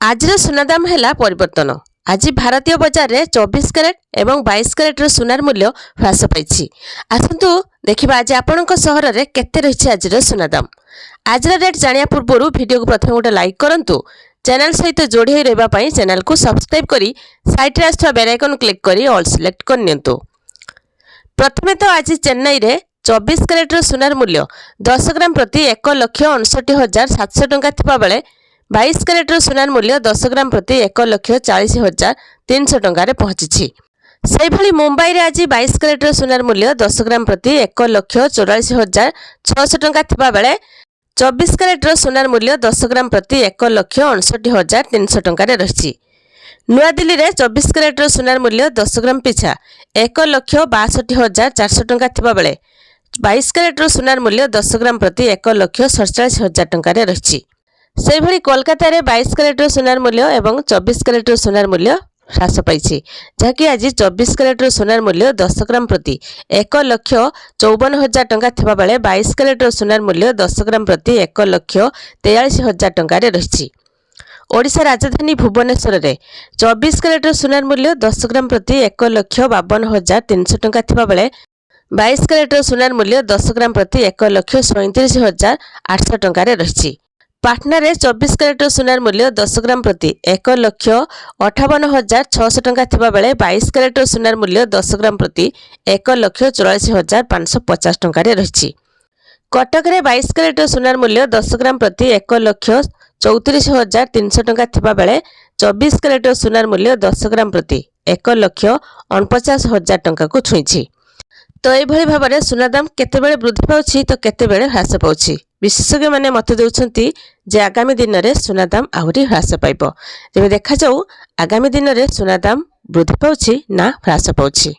आज सुना दाम है परिवर्तन। आज भारतीय बजार में 24 कैरेट एवं 22 कैरेट सुनार मूल्य ह्रास पाई। आसतु देखा आज आपण सहर में केते रही आज सुना दाम। आज रेट जाना पूर्व वीडियो को प्रथम गोटे लाइक करूँ, चैनल सहित जोड़ी रही चैनल को सब्सक्राइब करी साइड आसुवा बेल आइकन क्लिक करी ऑल सिलेक्ट करनियंतु। प्रथमे तो आज चेन्नई रे 24 कैरेट सुनार मूल्य 10 ग्राम प्रति 1,59,700 टंका थिबा बेले 22 कैरेट सुनार मूल्य 10 ग्राम प्रति 1,40,300 टंकार पहुंची। से भली मुंबई रे आज 22 कैरेट सुनार मूल्य 10 ग्राम प्रति 1,44,600 टंका थिबा बेले 24 कैरेट सुनार मूल्य 10 ग्राम प्रति 1,59,300 टंकार रही। नुआ दिल्ली रे 24 कैरेट सुनार मूल्य 10 ग्राम पिछा 1,62,400 टंका थिबा बेले 22 कैरेट सुनार मूल्य 10 ग्राम प्रति 1,47,000 टंकार रही। से भली कोलकाता रे 22 कैरेट सुनार मूल्य एवं 24 कैरेट सुनार मूल्य ह्रास पाई, जहाँकि आज 24 कैरेट सुनार मूल्य 10 ग्राम प्रति 1,54,000 टंका थिबा बेले 22 कैरेट सुनार मूल्य 10 ग्राम प्रति 1,43,000 टंकार रही। ओडिशा राजधानी भुवनेश्वर रे 24 कैरेट सुनार मूल्य 10 ग्राम प्रति 1,52,300 टंका थिबा बेले 22 कैरेट सुनार मूल्य 10 ग्राम प्रति 1,37,800 टंकार रही। पाटना रे 24 कैरेट सुनार मूल्य 10 ग्राम प्रति 1,58,600 टंका थिबा बेले 22 कैरेट सुनार मूल्य 10 ग्राम प्रति 1,44,550 टंकार रही। कटक रे 22 कैरेट सुनार मूल्य 10 ग्राम प्रति 1,34,300 टंका थिबा बेले 24 कैरेट सुनार मूल्य 10 ग्राम प्रति 1,49,000 टंका को छुईछि। तो यह भाव में सुना दाम केतेबेले वृद्धि पाउछि तो केतेबेले ह्रास पाउछि। विशेषज्ञ माने मत देउछंती जे आगामी दिन में सुना दाम आहुरी ह्रास पाइब। तेबे देखा जाऊ आगामी दिन में सुना दाम वृद्धि पाउछि ना ह्रास पाउछि।